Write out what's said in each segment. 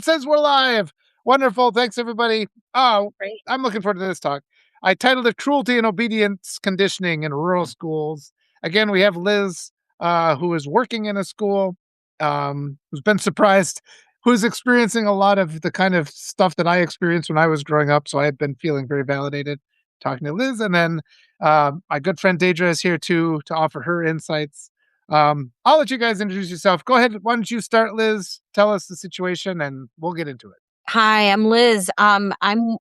says we're live. Wonderful. Thanks, everybody. Oh, Great. I'm looking forward to this talk. I titled it Cruelty and Obedience Conditioning in Rural Schools. Again, we have Liz, who is working in a school, who's been surprised, who's experiencing a lot of the kind of stuff that I experienced when I was growing up. So I've been feeling very validated talking to Liz. And then my good friend Deidre is here too to offer her insights. I'll let you guys introduce yourself. Go ahead. Why don't you start, Liz? Tell us the situation and we'll get into it. Hi, I'm Liz. I'm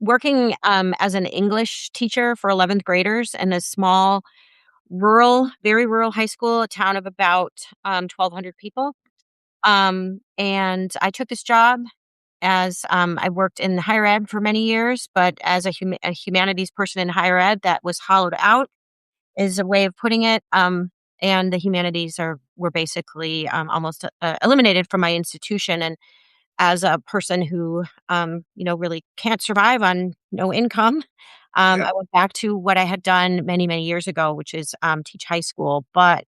working as an English teacher for 11th graders in a small, very rural high school, a town of about 1,200 people. And I took this job as I worked in higher ed for many years, but as a humanities person in higher ed, that was hollowed out, is a way of putting it. And the humanities were basically almost eliminated from my institution. And as a person who, really can't survive on no income, Yeah. I went back to what I had done many, many years ago, which is teach high school. But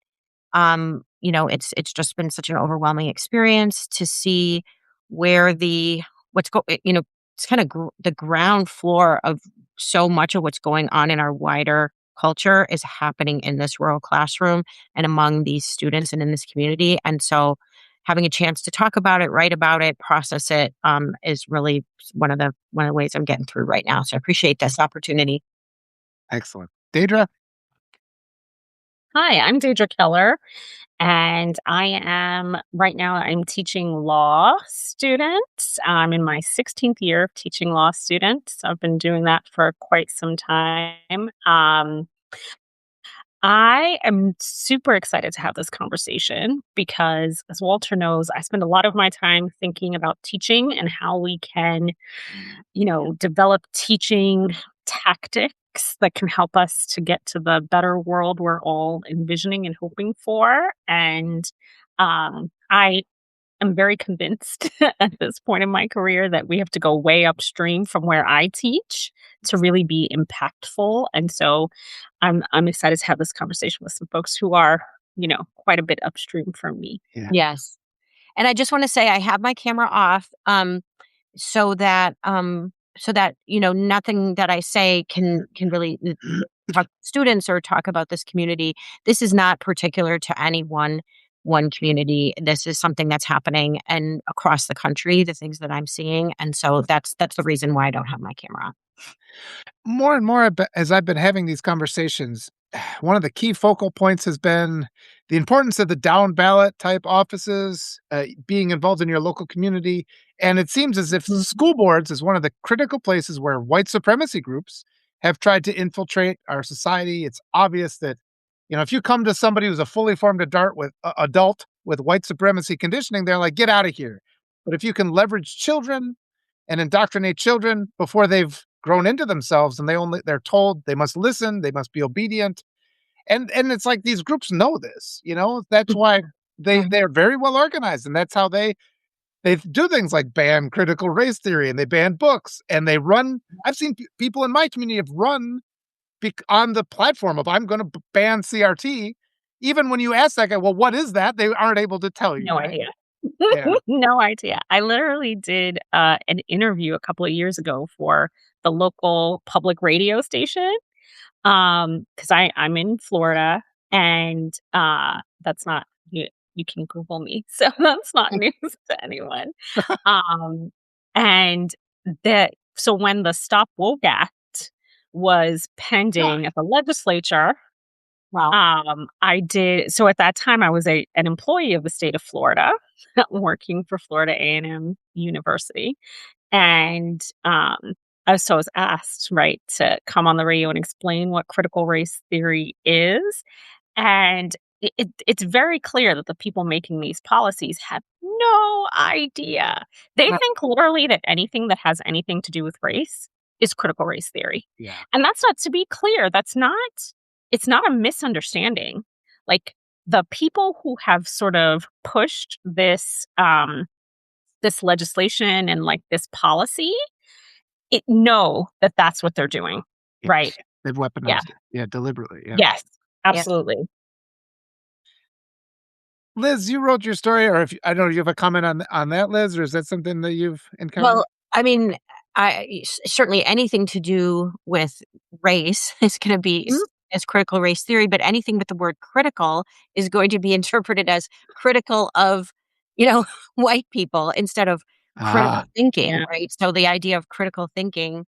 it's just been such an overwhelming experience to see where it's kind of the ground floor of so much of what's going on in our wider culture is happening in this rural classroom and among these students and in this community. And so having a chance to talk about it, write about it, process it, is really one of the ways I'm getting through right now. So I appreciate this opportunity. Excellent. Deidre? Hi, I'm Deidre Keller, and I'm teaching law students. I'm in my 16th year of teaching law students. I've been doing that for quite some time. I am super excited to have this conversation because, as Walter knows, I spend a lot of my time thinking about teaching and how we can, develop teaching tactics that can help us to get to the better world we're all envisioning and hoping for. And I am very convinced at this point in my career that we have to go way upstream from where I teach to really be impactful. And so I'm excited to have this conversation with some folks who are, quite a bit upstream from me. Yeah. Yes. And I just want to say I have my camera off, so that nothing that I say can really talk to students or talk about this community. This is not particular to any one community. This is something that's happening and across the country, the things that I'm seeing. And so that's the reason why I don't have my camera on. More and more as I've been having these conversations, one of the key focal points has been the importance of the down ballot type offices, being involved in your local community. And it seems as if school boards is one of the critical places where white supremacy groups have tried to infiltrate our society. It's obvious that, if you come to somebody who's a fully formed adult with white supremacy conditioning, they're like, get out of here. But if you can leverage children and indoctrinate children before they've grown into themselves and they're told they must listen, they must be obedient. And it's like these groups know this, that's why they're very well organized. And that's how they do things like ban critical race theory and they ban books and they run. I've seen people in my community have run on the platform of I'm going to ban CRT. Even when you ask that guy, well, what is that? They aren't able to tell you. No Right? idea. Yeah. No idea. I literally did an interview a couple of years ago for the local public radio station because I'm in Florida, and that's not you can Google me, so that's not news to anyone. And so when the Stop Woke Act was pending at the legislature, Wow. I did. So at that time, I was an employee of the state of Florida, working for Florida A&M University, and I was asked, right, to come on the radio and explain what critical race theory is, and it's very clear that the people making these policies have no idea. They think literally that anything that has anything to do with race is critical race theory, Yeah. and that's not, to be clear, it's not a misunderstanding. Like, the people who have sort of pushed this this legislation and like this policy, know that that's what they're doing, right? They've Yeah. weaponized it. Yeah, deliberately. Yeah. Yes, Yep. absolutely. Liz, you wrote your story, or if I don't know, you have a comment on that, Liz, or is that something that you've encountered? Well, I mean, certainly anything to do with race is going to be Mhm. as critical race theory, but anything with the word critical is going to be interpreted as critical of, you know, white people instead of critical Ah, thinking, Yeah. right? So the idea of critical thinking,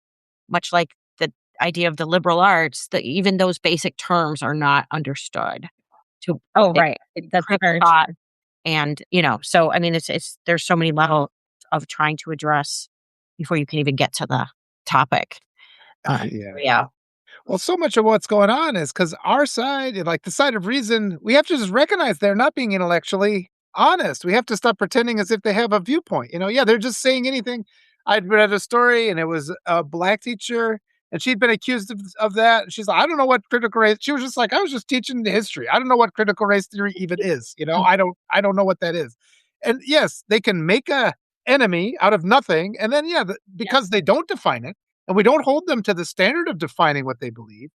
much like the idea of the liberal arts, that even those basic terms are not understood to Oh, it, right. That's critical very thought. true. And, so I mean, it's there's so many levels of trying to address before you can even get to the topic. yeah. Yeah. Well, so much of what's going on is because our side, like the side of reason, we have to just recognize they're not being intellectually honest. We have to stop pretending as if they have a viewpoint. Yeah, they're just saying anything. I'd read a story and it was a black teacher and she'd been accused of that. And she's like, I don't know what critical race. She was just like, I was just teaching the history. I don't know what critical race theory even is. I don't know what that is. And yes, they can make a enemy out of nothing. And then, yeah, Yeah. because they don't define it and we don't hold them to the standard of defining what they believe.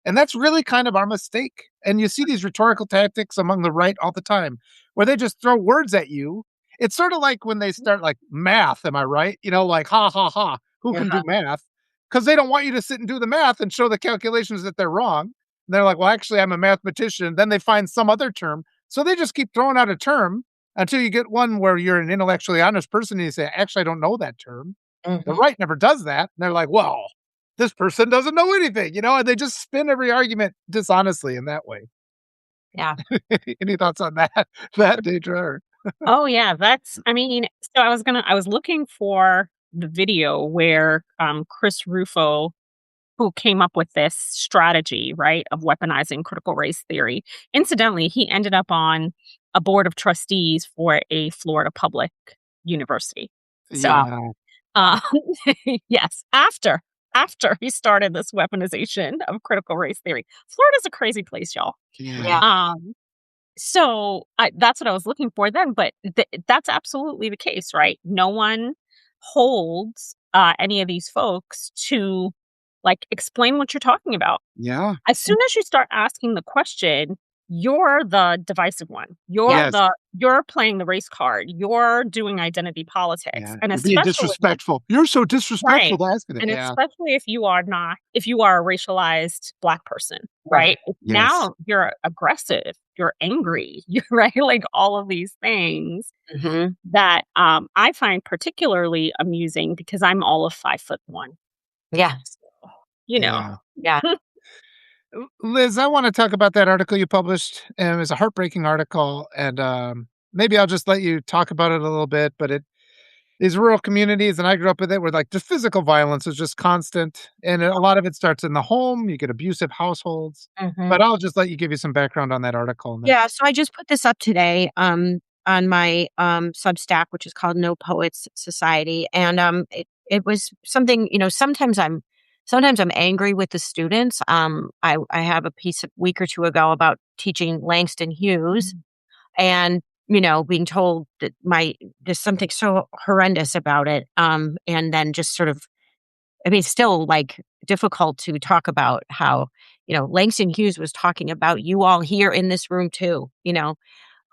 And that's really kind of our mistake. And you see these rhetorical tactics among the right all the time where they just throw words at you. It's sort of like when they start like math, am I right? Like ha ha ha, who can do Uh-huh. math? Because they don't want you to sit and do the math and show the calculations that they're wrong. And they're like, well, actually, I'm a mathematician. Then they find some other term. So they just keep throwing out a term until you get one where you're an intellectually honest person and you say, actually, I don't know that term. The Mhm. right never does that. And they're like, well, this person doesn't know anything, and they just spin every argument dishonestly in that way. Yeah. Any thoughts on that, Deidre? Oh, yeah, that's I mean, so I was looking for the video where, Chris Rufo, who came up with this strategy, right, of weaponizing critical race theory. Incidentally, he ended up on a board of trustees for a Florida public university. So, Wow. Yeah, uh, yes, after he started this weaponization of critical race theory. Florida's a crazy place, y'all. yeah, Yeah. Um that's what I was looking for then, but that's absolutely the case, right? No one holds, any of these folks to, like, explain what you're talking about. yeah, As soon as you start asking the question, you're the divisive one. Yeah. You're playing the race card. You're doing identity politics, yeah. and You're being especially disrespectful. You're so disrespectful right. to asking it. And Yeah. especially if you are a racialized Black person, Right. right? Yes. Now you're aggressive, you're angry, you're right, like all of these things Mhm. that, I find particularly amusing because I'm all of 5'1". Yeah. So, you know. Yeah. Yeah. Liz, I want to talk about that article you published. And it was a heartbreaking article. And maybe I'll just let you talk about it a little bit. But these rural communities, and I grew up with it, where like the physical violence is just constant. And a lot of it starts in the home. You get abusive households. Mhm. But I'll just let you give you some background on that article. And then, Yeah, so I just put this up today, on my, Substack, which is called No Poets Society, and, it was something, sometimes I'm angry with the students. I have a piece a week or 2 ago about teaching Langston Hughes and, being told that there's something so horrendous about it, and then just sort of I mean, it's still, like, difficult to talk about how, Langston Hughes was talking about you all here in this room too.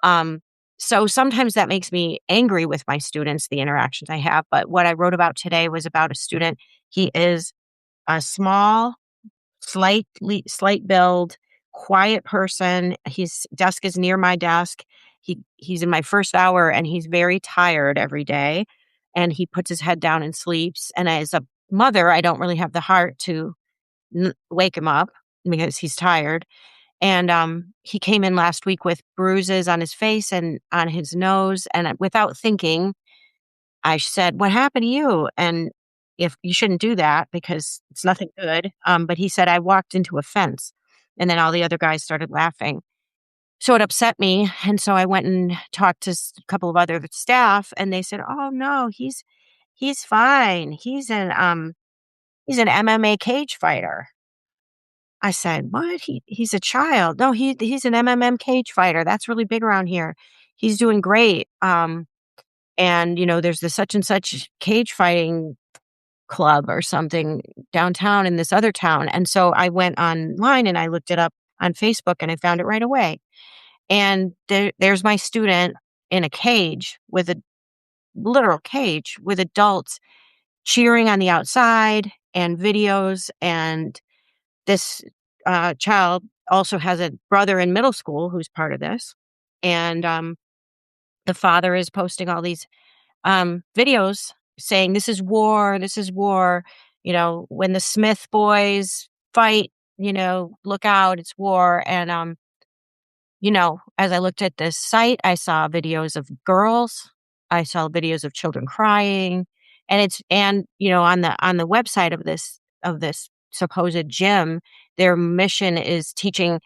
Um, so sometimes that makes me angry with my students, the interactions I have, but what I wrote about today was about a student. He is a small, slight build, quiet person. His desk is near my desk. He's in my first hour, and he's very tired every day, and he puts his head down and sleeps, and as a mother, I don't really have the heart to wake him up because he's tired. And he came in last week with bruises on his face and on his nose. And without thinking, I said, "What happened to you?" And if you shouldn't do that because it's nothing good. But he said, "I walked into a fence." And then all the other guys started laughing. So it upset me. And so I went and talked to a couple of other staff, and they said, "Oh no, he's fine. He's an MMA cage fighter." I said, "What? He's a child." "No, he's an MMM cage fighter. That's really big around here. He's doing great. And there's the such and such cage fighting club or something downtown in this other town." And so I went online and I looked it up on Facebook and I found it right away. And there's my student in a cage with a literal cage with adults cheering on the outside and videos. And this child also has a brother in middle school who's part of this. And the father is posting all these videos saying, "This is war. This is war. When the Smith boys fight, look out. It's war." And as I looked at this site, I saw videos of girls. I saw videos of children crying, and on the website of this supposed gym, their mission is teaching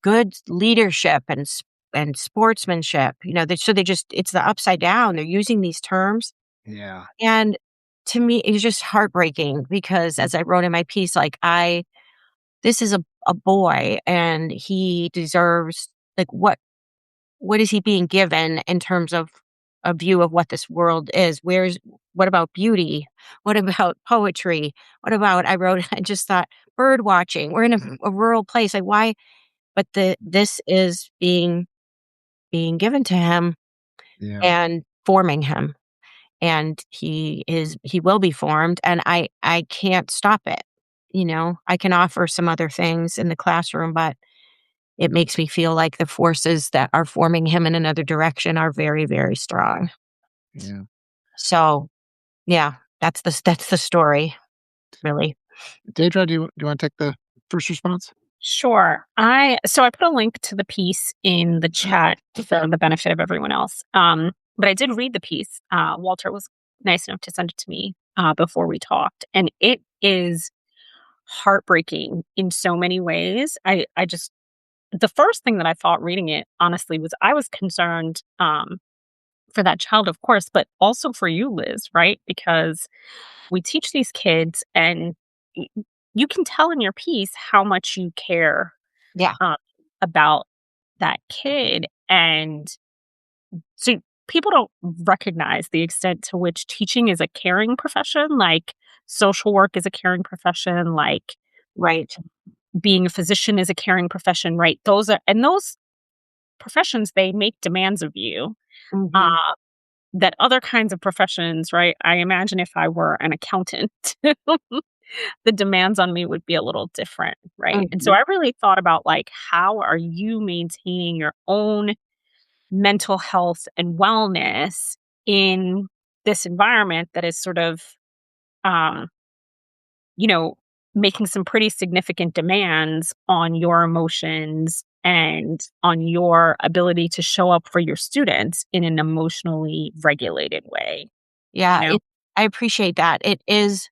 good leadership and sportsmanship. So they just it's the upside down. They're using these terms, Yeah. and to me, it's just heartbreaking because, as I wrote in my piece, like this is a boy, and he deserves like what is he being given in terms of a view of what this world is? What about beauty? What about poetry? I just thought bird watching. We're in a rural place. Like why? But this is being given to him Yeah. and forming him. And he will be formed, and I can't stop it. I can offer some other things in the classroom, but it makes me feel like the forces that are forming him in another direction are very, very strong. Yeah. So, yeah, that's the story, really. Deidre, do you want to take the first response? Sure. I put a link to the piece in the chat for the benefit of everyone else. But I did read the piece. Walter was nice enough to send it to me before we talked, and it is heartbreaking in so many ways. I just the first thing that I thought reading it honestly was I was concerned for that child, of course, but also for you, Liz, right? Because we teach these kids, and y- you can tell in your piece how much you care Yeah, um, about that kid. And so people don't recognize the extent to which teaching is a caring profession, like social work is a caring profession, like right. being a physician is a caring profession, right? Those professions, they make demands of you. Mhm, Uh, that other kinds of professions, right? I imagine if I were an accountant, the demands on me would be a little different, right? And so mhm. I really thought about like, how are you maintaining your own mental health and wellness in this environment that is sort of, um, you know, making some pretty significant demands on your emotions and on your ability to show up for your students in an emotionally regulated way, you Yeah, know? I appreciate that. It is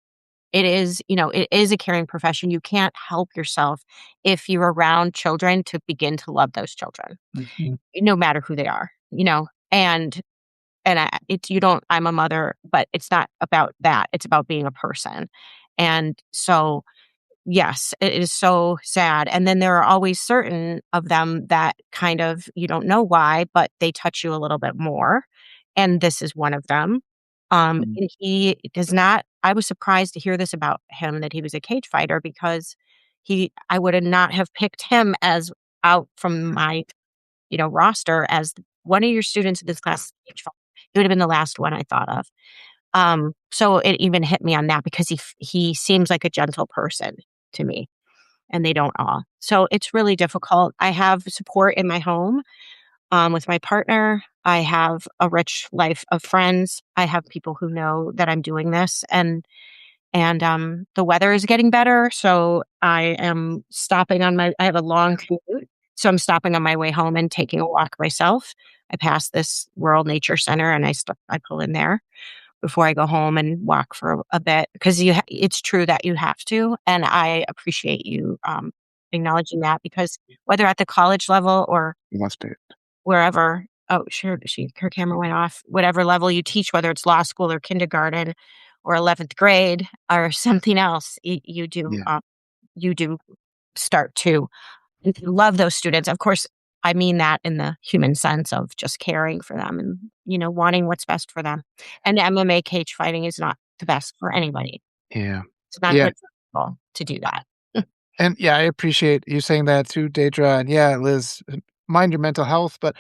a caring profession. You can't help yourself if you're around children to begin to love those children, Mhm. no matter who they are, and it's you don't I'm a mother, but it's not about that. It's about being a person. And so, yes, it is so sad. And then there are always certain of them that kind of you don't know why, but they touch you a little bit more. And this is one of them. Mm. And he does not I was surprised to hear this about him that he was a cage fighter because I would have not have picked him as out from my roster as one of your students in this class. It would have been the last one I thought of. So it even hit me on that because he seems like a gentle person to me, and they don't all. So it's really difficult. I have support in my home, with my partner. I have a rich life of friends. I have people who know that I'm doing this, and the weather is getting better, so I have a long commute, so I'm stopping on my way home and taking a walk myself. I pass this rural nature center, and I pull in there before I go home and walk for a bit because it's true that you have to, and I appreciate you, acknowledging that because whether at the college level or You must be. wherever oh, sure, her camera went off. Whatever level you teach, whether it's law school or kindergarten or 11th grade or something else, Yeah. you do start to love those students. Of course, I mean that in the human sense of just caring for them and, wanting what's best for them. And MMA cage fighting is not the best for anybody. Yeah. It's not Yeah. good for people to do that. And yeah, I appreciate you saying that too, Deidre. And yeah, Liz, mind your mental health. But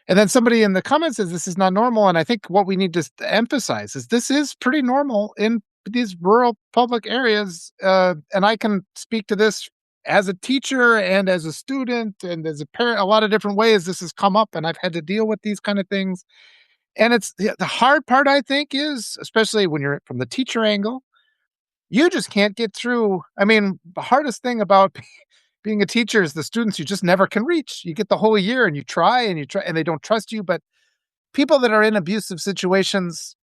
and then somebody in the comments says this is not normal. And I think what we need to emphasize is this is pretty normal in these rural public areas. And I can speak to this as a teacher and as a student and as a parent, a lot of different ways this has come up, and I've had to deal with these kind of things. And it's the hard part, I think, is especially when you're from the teacher angle, you just can't get through. I mean, the hardest thing about being a teacher is the students you just never can reach. You get the whole year and you try, and they don't trust you. But people that are in abusive situations,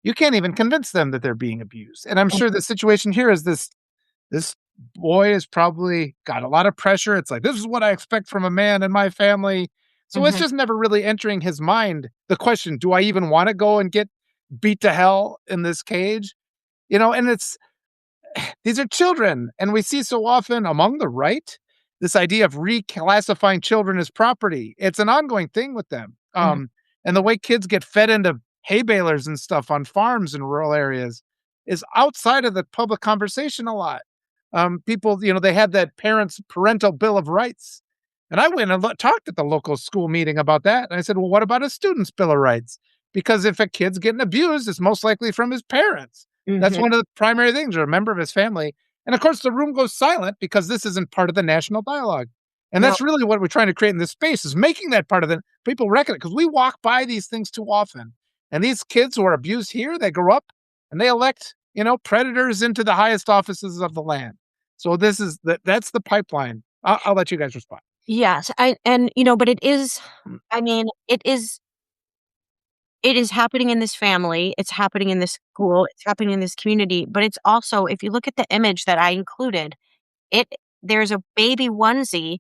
you can't even convince them that they're being abused. And I'm sure the situation here is this boy has probably got a lot of pressure. It's like, this is what I expect from a man in my family. So it's Mhm, just never really entering his mind the question, do I even want to go and get beat to hell in this cage? And it's these are children, and we see so often among the right this idea of reclassifying children as property. It's an ongoing thing with them. mhm, And the way kids get fed into hay balers and stuff on farms in rural areas is outside of the public conversation a lot. People, they had that parents' parental bill of rights. And I went and talked at the local school meeting about that. And I said, well, what about a student's bill of rights? Because if a kid's getting abused, it's most likely from his parents. That's mhm. one of the primary things, or a member of his family. And of course, the room goes silent because this isn't part of the national dialogue. And No, that's really what we're trying to create in this space is making that part of the people reckon it because we walk by these things too often. And these kids who are abused here, they grow up and they elect, predators into the highest offices of the land. So that's the pipeline. I'll let you guys respond. yes, but it is, I mean, it is happening in this family, it's happening in this school, it's happening in this community, but it's also, if you look at the image that I included, it there's a baby onesie,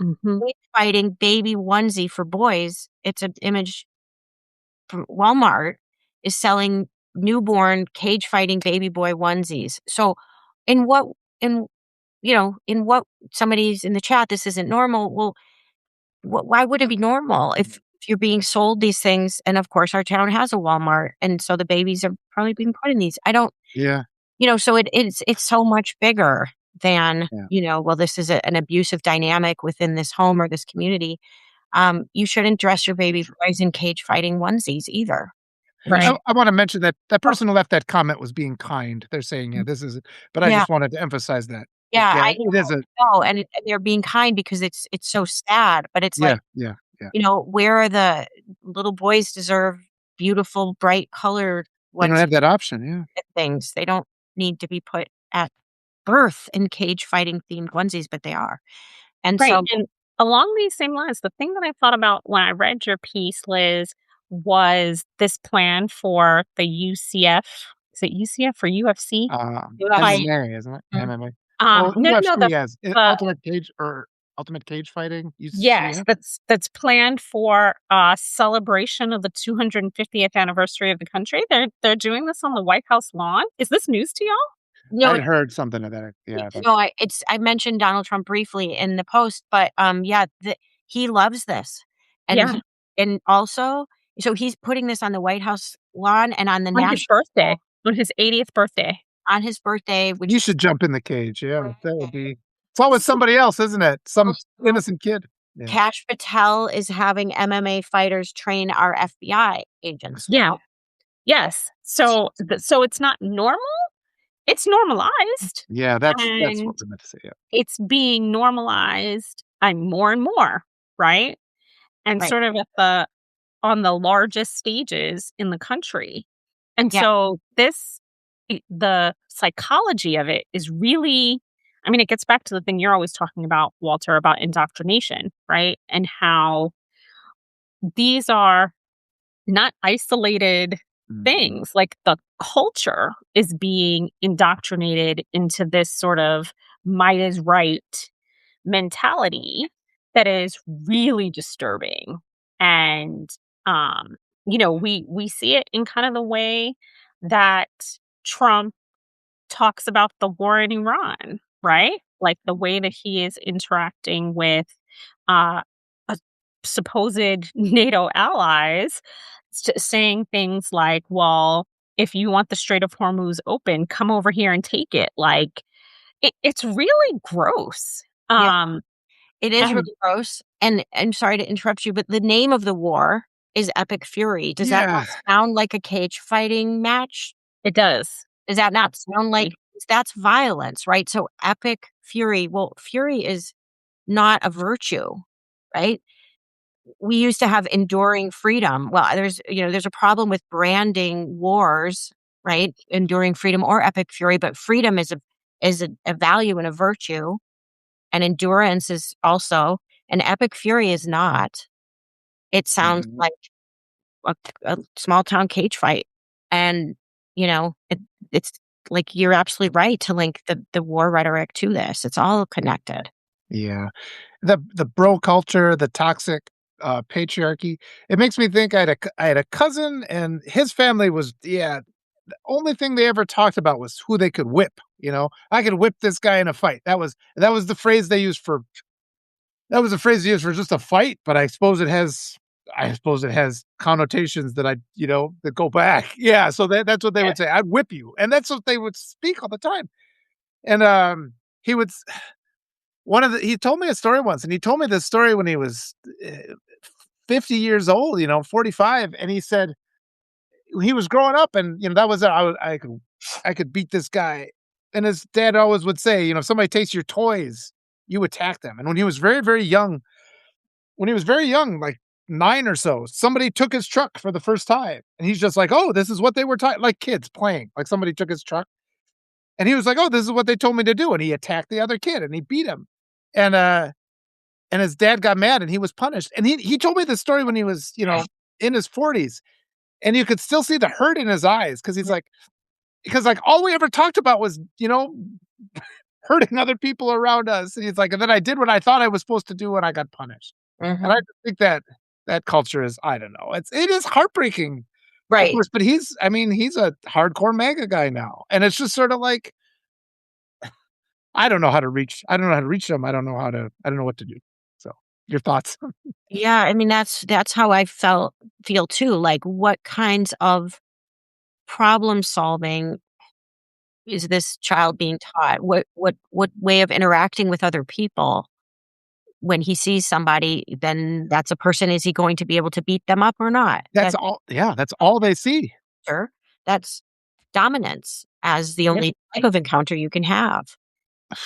Mhm. kid fighting baby onesie for boys. It's an image from Walmart is selling newborn cage fighting baby boy onesies. So, in what in in what somebody's in the chat, this isn't normal. Well, why would it be normal if you're being sold these things? And of course, our town has a Walmart, and so the babies are probably being put in these. I don't, Yeah. so it's so much bigger than Yeah. well, this is an abusive dynamic within this home or this community. You shouldn't dress your baby boys in cage fighting onesies either. You Right. I wanna mention that that Oh, person who left that comment was being kind. They're saying, "Yeah, this is," but I yeah, just wanted to emphasize that. yeah, Yeah, I it is a know, and they're being kind because it's so sad, but it's like, yeah, yeah, yeah. where are the little boys deserve beautiful, bright colored They don't ones have that option, yeah. things. They don't need to be put at birth in cage fighting themed onesies, but they are. And Right, so and along these same lines, the thing that I thought about when I read your piece, Liz, was this plan for the UCF. Is it UCF or UFC fight? UFC. MMA, isn't it? Mhm. MMA. Oh, No, no, UFC has the Ultimate Cage Fighting, yes, UCF? that's planned for a celebration of the 250th anniversary of the country. They're doing this on the White House lawn. Is this news to y'all? No, I'd heard something of that, yeah, but no, I mentioned Donald Trump briefly in the post, but, yeah, he loves this, and Yeah, and also so he's putting this on the White House lawn and on the on his national birthday, on his 80th birthday. on his birthday, which you is should jump in the cage, yeah, that would be it's always somebody else, isn't it? Some also innocent kid. Yeah. Kash Patel is having MMA fighters train our FBI agents Yeah. now. Yes. So it's not normal, it's normalized, Yeah, that's and what we meant to say, yeah. it's being normalized, more and more, right? And Right. sort of at the on the largest stages in the country. And Yeah. so the psychology of it is really, I mean, it gets back to the thing you're always talking about, Walter, about indoctrination, right? And how these are not isolated Mhm. things. Like the culture is being indoctrinated into this sort of might is right mentality that is really disturbing. And we see it in kind of the way that Trump talks about the war in Iran, right? Like the way that he is interacting with uh, a supposed NATO allies, saying things like, well, if you want the Strait of Hormuz open, come over here and take it. Like, it's really gross. Yeah. It is And really gross, and I'm sorry to interrupt you, but the name of the war is Epic Fury. Does that not Yeah. sound like a cage fighting match? it does. Does that not sound like Absolutely. that's violence, right? So Epic Fury, well, fury is not a virtue, right? We used to have enduring freedom. Well, there's a problem with branding wars, right? Enduring freedom or epic fury, but freedom is a value and a virtue, and endurance is also, and epic fury is not. It sounds Mhm. like a small town cage fight, and it's like you're absolutely right to link the war rhetoric to this. It's all connected. Yeah. The bro culture, the toxic, patriarchy, it makes me think I had a cousin and his family was yeah, the only thing they ever talked about was who they could whip, you know? "I could whip this guy in a fight." That was the phrase they used for that was the phrase they used for just a fight, but I suppose it has connotations that that go back. Yeah, so that's what they Yeah. would say, "I'd whip you," and that's what they would speak all the time, and, he would s one of the he told me a story once, and he told me this story when he was, 50 years old, 45, and he said he was growing up and, that was I could beat this guy, and his dad always would say, "If somebody takes your toys, you attack them," and when he was very, very young like 9 or so, somebody took his truck for the first time, and he's just like, "Oh, this is what they were like kids playing, like somebody took his truck, and he was like, "Oh, this is what they told me to do," and he attacked the other kid, and he beat him, and, and his dad got mad, and he was punished, and he told me this story when he was, in his 40s, and you could still see the hurt in his eyes because all we ever talked about was, hurting other people around us, and he's like, "And then I did what I thought I was supposed to do, and I got punished." And I Mhm. just think that culture is I don't know, it is heartbreaking, of Right. course, but he's a hardcore MAGA guy now, and it's just sorta like, I don't know how to reach them, I don't know what to do. So, your thoughts? Yeah, I mean, that's how I feel too, like, what kinds of problem solving is this child being taught? What way of interacting with other people? When he sees somebody, then that's a person, is he going to be able to beat them up or not? That's all yeah, that's all they see. Sure, that's dominance as the Yep. only type of encounter you can have.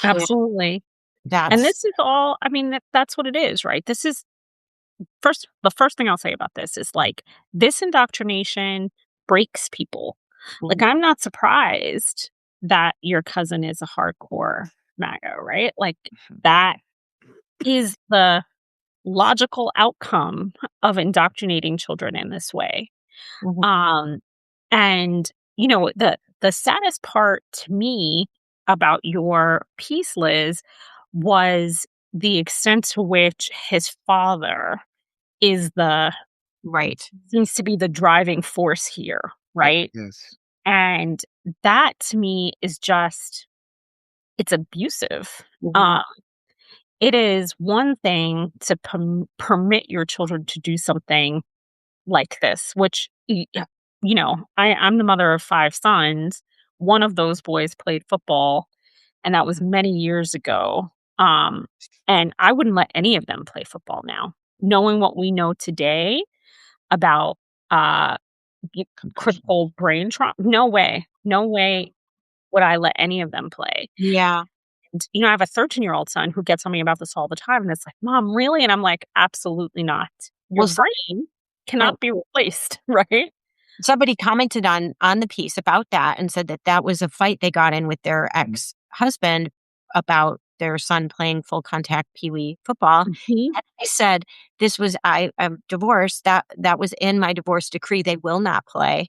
And Absolutely. And that's this is all, I mean, that's what it is, right? This is the first thing I'll say about this is like this indoctrination breaks people. Like, Mhm, I'm not surprised that your cousin is a hardcore MAGA, right? Like, that is the logical outcome of indoctrinating children in this way. mhm, Um, and the saddest part to me about your piece, Liz, was the extent to which his father is the right. seems to be the driving force here, right? Yes. And that to me is just it's abusive. Mhm, It is one thing to permit your children to do something like this, which I'm the mother of 5 sons. One of those boys played football, and that was many years ago. Um, and I wouldn't let any of them play football now, knowing what we know today about uh Concussion. critical brain trauma. No way would I let any of them play. yeah. And, I have a 13-year-old son who gets on me about this all the time, and it's like, "Mom, really?" And I'm like, "Absolutely not. Your Well, brain right. cannot be replaced," right? Somebody commented on the piece about that and said that that was a fight they got in with their Mhm. ex-husband about their son playing full contact pee wee football. Mhm, And I said, I'm divorced. That was in my divorce decree. They will not play.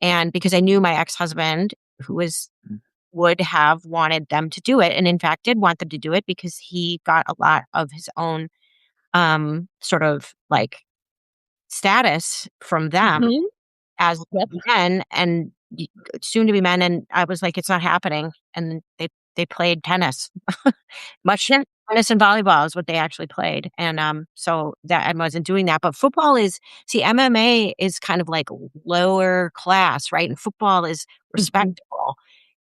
And because I knew my ex-husband, who was Mm. would have wanted them to do it, and in fact did want them to do it because he got a lot of his own sort of like status from them mhm. as Yep. men and soon to be men. And I was like, it's not happening. And they played tennis, much Yeah. tennis and volleyball is what they actually played. And so that I wasn't doing that. But football is, see, MMA is kind of like lower class, right? And football is Mhm. respectable.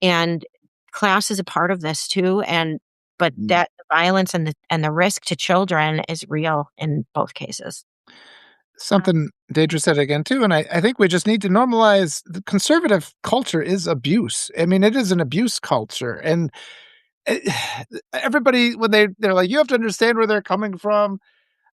And class is a part of this too. And but Mm. that the violence and the risk to children is real in both cases. Something Deidre said again too, and I think we just need to normalize the conservative culture is abuse. I mean, it is an abuse culture, and eh, everybody when they're like, "You have to understand where they're coming from."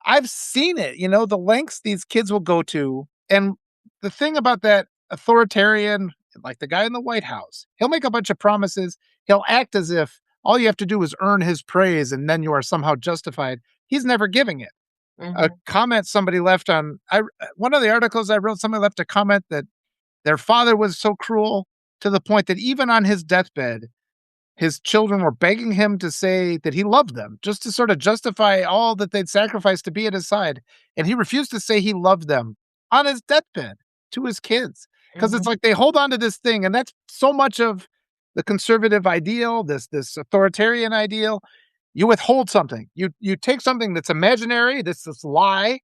I've seen it, the lengths these kids will go to, and the thing about that authoritarian, like the guy in the White House, he'll make a bunch of promises, he'll act as if all you have to do is earn his praise and then you are somehow justified. He's never giving it. A Mhm, comment somebody left on one of the articles I wrote, somebody left a comment that their father was so cruel to the point that even on his deathbed, his children were begging him to say that he loved them, just to sort of justify all that they'd sacrificed to be at his side, and he refused to say he loved them on his deathbed to his kids, because it's mhm, like they hold on to this thing, and that's so much of the conservative ideal, this authoritarian ideal. You withhold something. You take something that's imaginary, this lie,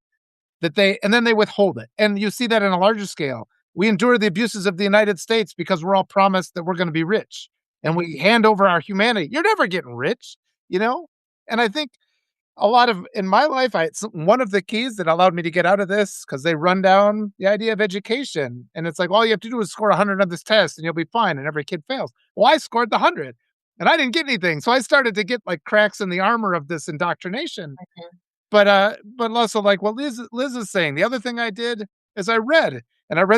and then they withhold it. And you see that in a larger scale. We endure the abuses of the United States because we're all promised that we're gonna be rich, and mhm, we hand over our humanity. You're never getting rich, you know? And I think a lot of in my life, it's one of the keys that allowed me to get out of this because they run down the idea of education, and it's like, all you have to do is score 100 on this test, and you'll be fine, and every kid fails. Well, I scored the 100, and I didn't get anything, so I started to get, like, cracks in the armor of this indoctrination. mhm, But also like what Liz is saying, the other thing I did is I read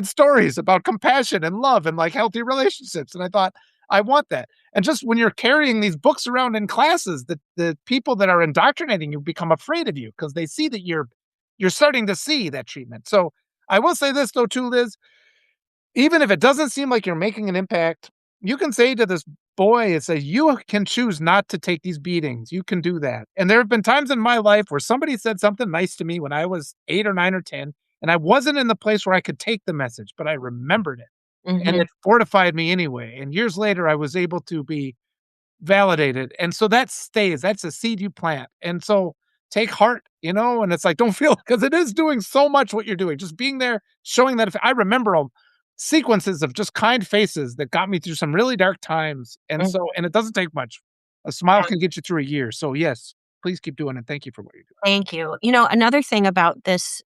stories about compassion and love and, like, healthy relationships, and I thought, "I want that." And just when you're carrying these books around in classes, the people that are indoctrinating you become afraid of you because they see that you're starting to see that treatment. So, I will say this though too, Liz, even if it doesn't seem like you're making an impact, you can say to this boy, it says, "You can choose not to take these beatings. You can do that." And there have been times in my life where somebody said something nice to me when I was 8 or 9 or 10, and I wasn't in the place where I could take the message, but I remembered it, and mhm. it fortified me anyway. And years later, I was able to be validated, and so that stays, that's a seed you plant, and so take heart, and it's like, don't feel because it is doing so much what you're doing, just being there, showing that if I remember sequences of just kind faces that got me through some really dark times, Mm, and it doesn't take much. A smile yeah, can get you through a year, so yes, please keep doing it, thank you for what you're doing. thank you. Another thing about this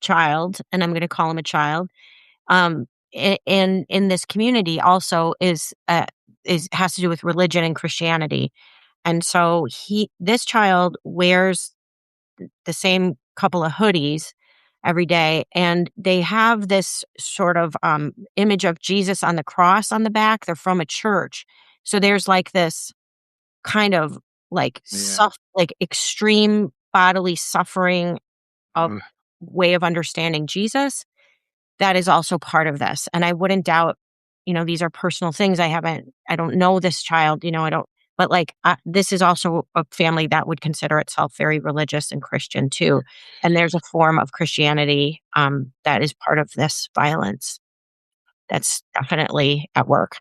child, and I'm gonna call him a child, in this community also is has to do with religion and Christianity. And so this child wears the same couple of hoodies every day, and they have this sort of image of Jesus on the cross on the back. They're from a church. So there's like this kind of like Yeah. like extreme bodily suffering of Ugh. way of understanding Jesus that is also part of this. And I wouldn't doubt, these are personal things. I don't know this child, I don't, but like, this is also a family that would consider itself very religious and Christian too. And there's a form of Christianity that is part of this violence that's definitely at work,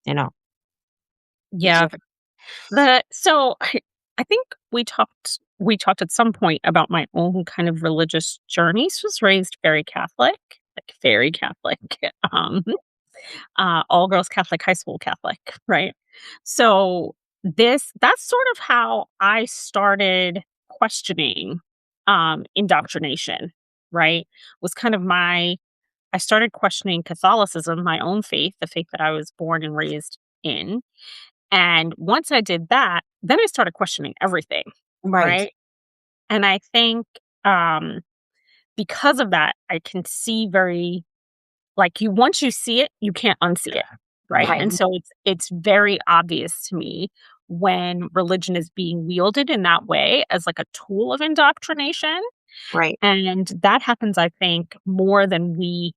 you know. Yeah. I think we talked at some point about my own kind of religious journeys. Was raised very Catholic, like very Catholic. Um all girls Catholic, high school Catholic, right? So that's sort of how I started questioning indoctrination, right? Was kind of my I started questioning Catholicism, my own faith, the faith that I was born and raised in. And once I did that, then I started questioning everything, Right. right? And I think um because of that, I can see very like you once you see it, you can't unsee it, right? Right. And so it's very obvious to me when religion is being wielded in that way as like a tool of indoctrination. Right. And that happens, I think, more than we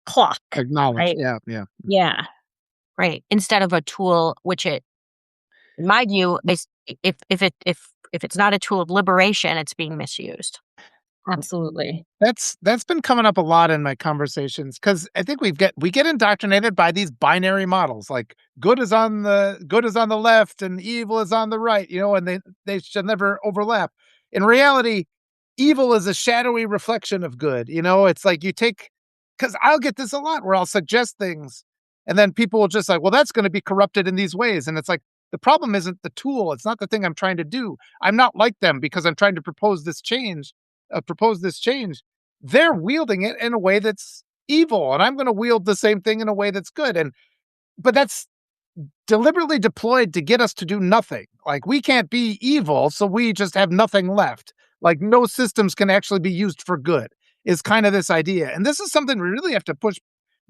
clock, Acknowledge, right? yeah, yeah. Yeah. Right. Instead of a tool, which in my view, is if it's not a tool of liberation, it's being misused. Absolutely. That's been coming up a lot in my conversations because I think we get indoctrinated by these binary models, like good is on the left and evil is on the right, and they should never overlap. In reality, evil is a shadowy reflection of good. It's like you take because I'll get this a lot where I'll suggest things, and then people will just like, well, that's going to be corrupted in these ways, and it's like, The problem isn't the tool. It's not the thing I'm trying to do. I'm not like them because I'm trying to propose this change. They're wielding it in a way that's evil, and I'm going to wield the same thing in a way that's good. But that's deliberately deployed to get us to do nothing. Like, we can't be evil, so we just have nothing left. Like, no systems can actually be used for good, is kind of this idea. And this is something we really have to push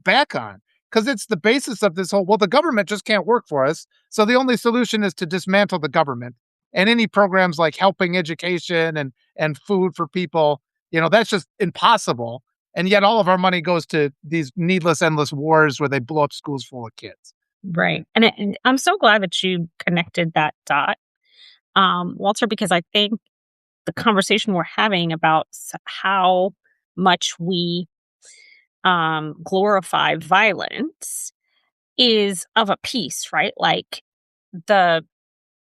back on, because it's the basis of this whole, well, the government just can't work for us. So the only solution is to dismantle the government. And any programs like helping education and food for people, that's just impossible. And yet all of our money goes to these needless, endless wars where they blow up schools full of kids. Right. And I'm so glad that you connected that dot, Walter, because I think the conversation we're having about how much we glorify violence is of a piece, right? Like, the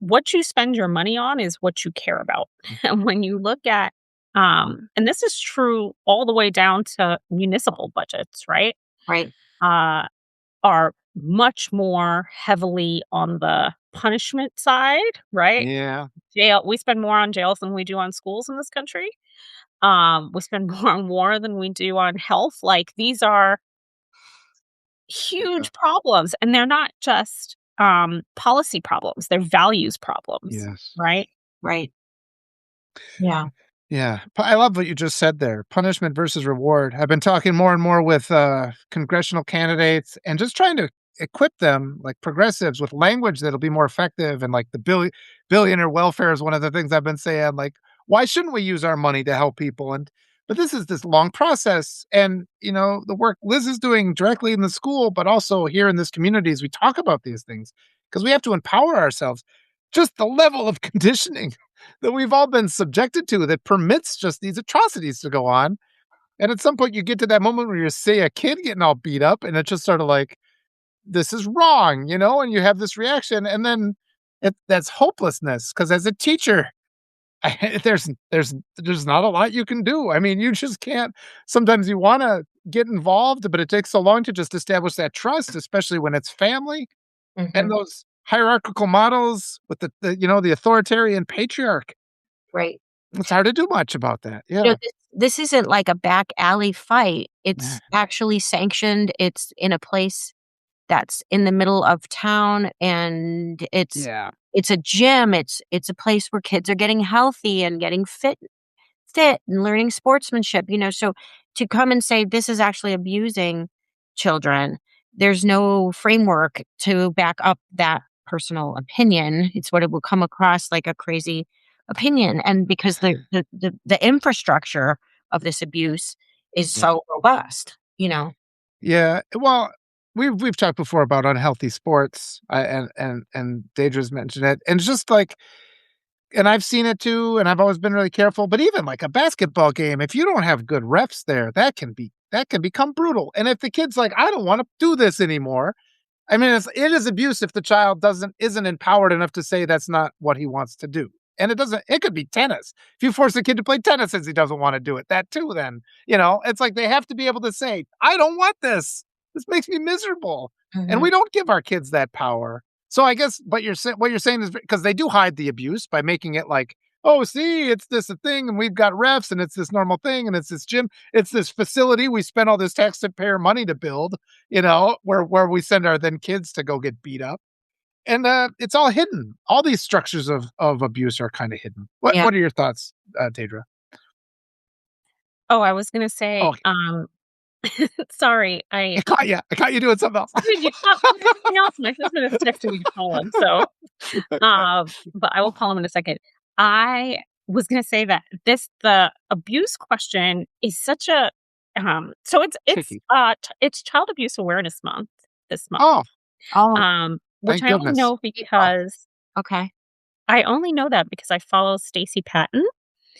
what you spend your money on is what you care about. And when you look at and this is true all the way down to municipal budgets, right? Right. Uh are much more heavily on the punishment side, right? Yeah. Jail, we spend more on jails than we do on schools in this country. We spend more on war than we do on health. Like, these are Yeah. huge problems, and they're not just policy problems, they're values problems, Yes. right? Right. Yeah. Yeah, I love what you just said there, punishment versus reward. I've been talking more and more with, congressional candidates and just trying to equip them, like progressives, with language that'll be more effective, and, like, the billionaire welfare is one of the things I've been saying, like, "Why shouldn't we use our money to help people?" But this is this long process, and, the work Liz is doing directly in the school, but also here in this community as we talk about these things, because we have to empower ourselves. Just the level of conditioning that we've all been subjected to that permits just these atrocities to go on. And at some point, you get to that moment where you see a kid getting all beat up, and it's just sort of like, this is wrong, and you have this reaction. And then that's hopelessness. Because as a teacher, there's not a lot you can do. I mean, you just can't. Sometimes you want to get involved, but it takes so long to just establish that trust, especially when it's family and Mhm. those hierarchical models with the authoritarian patriarch. Right. It's hard to do much about that. Yeah. This isn't like a back alley fight. Yeah. It's actually sanctioned. It's in a place that's in the middle of town, and Yeah. it's a gym. It's a place where kids are getting healthy and getting fit and learning sportsmanship, so to come and say this is actually abusing children, there's no framework to back up that personal opinion. It's what it will come across like a crazy opinion. And because the infrastructure of this abuse is Yeah. so robust. Yeah. Well, we've talked before about unhealthy sports, and Daedра's mentioned it, and it's just like, and I've seen it too, and I've always been really careful. But even like a basketball game, if you don't have good refs there, that can become brutal. And if the kid's like, I don't want to do this anymore, I mean, it is abuse if the child isn't empowered enough to say that's not what he wants to do. And it could be tennis. If you force a kid to play tennis as he doesn't want to do it, that too, then, it's like they have to be able to say, I don't want this. This makes me miserable. And Mhm. we don't give our kids that power. So I guess, but what you're saying is because they do hide the abuse by making it like, oh, see, it's this a thing, and we've got refs, and it's this normal thing, and it's this gym, it's this facility we spent all this taxpayer money to build, where we send our then kids to go get beat up. And it's all hidden. All these structures of abuse are kind of hidden. What Yeah. what are your thoughts, Daedra? Oh, I was gonna Oh, say, okay. sorry, I I caught you doing something else. dude, you caught me doing something else. My husband is texting me to call him, so, but I will call him in a second. I was gonna say that the abuse question is such a, so Tricky. it's Child Abuse Awareness Month this month, Oh, Oh, which thank I only goodness. know oh, because okay. I only know that because I follow Stacey Patton,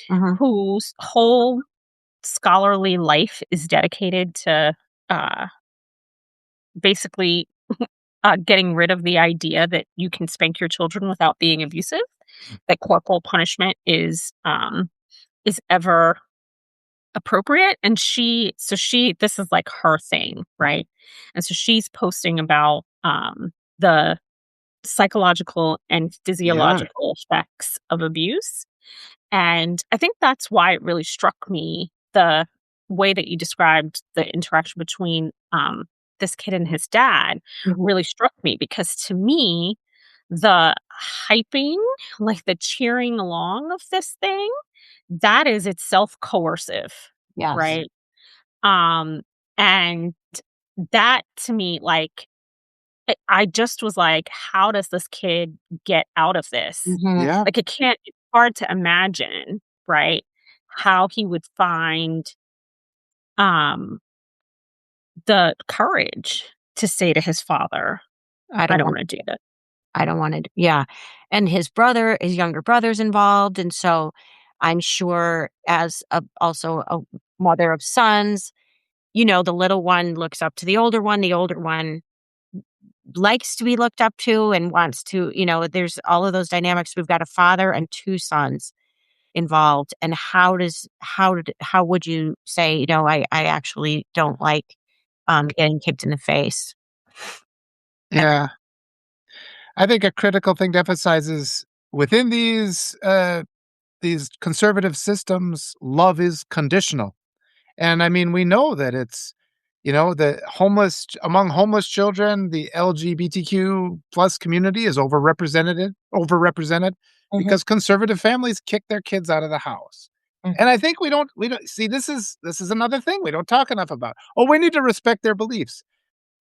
Mhm. whose whole scholarly life is dedicated to, uh, basically, getting rid of the idea that you can spank your children without being abusive, that corporal punishment is ever appropriate. And she this is like her thing, right? And so she's posting about the psychological and Yeah. physiological effects of abuse. And I think that's why it really struck me, the way that you described the interaction between this kid and his dad Mhm. really struck me, because to me, the hyping, like the cheering along of this thing, that is itself coercive, Yes. right? Um, and that to me, like, I just was like, how does this kid get out of this? Mhm. Yeah. Like, it's hard to imagine, right, how he would find, um, the courage to say to his father, I "I don't don't want wanna do that." I don't want to yeah. And his younger brother's involved, and so I'm sure as also a mother of sons, the little one looks up to the older one likes to be looked up to and wants to, there's all of those dynamics. We've got a father and two sons involved. And how would you say, I actually don't like getting kicked in the face. I- Yeah. I think a critical thing to emphasize is within these conservative systems, love is conditional. And I mean, we know that the among homeless children, the LGBTQ plus community is overrepresented Mhm, because conservative families kick their kids out of the house. mhm, And I think we don't see this is another thing we don't talk enough about. Oh, we need to respect their beliefs.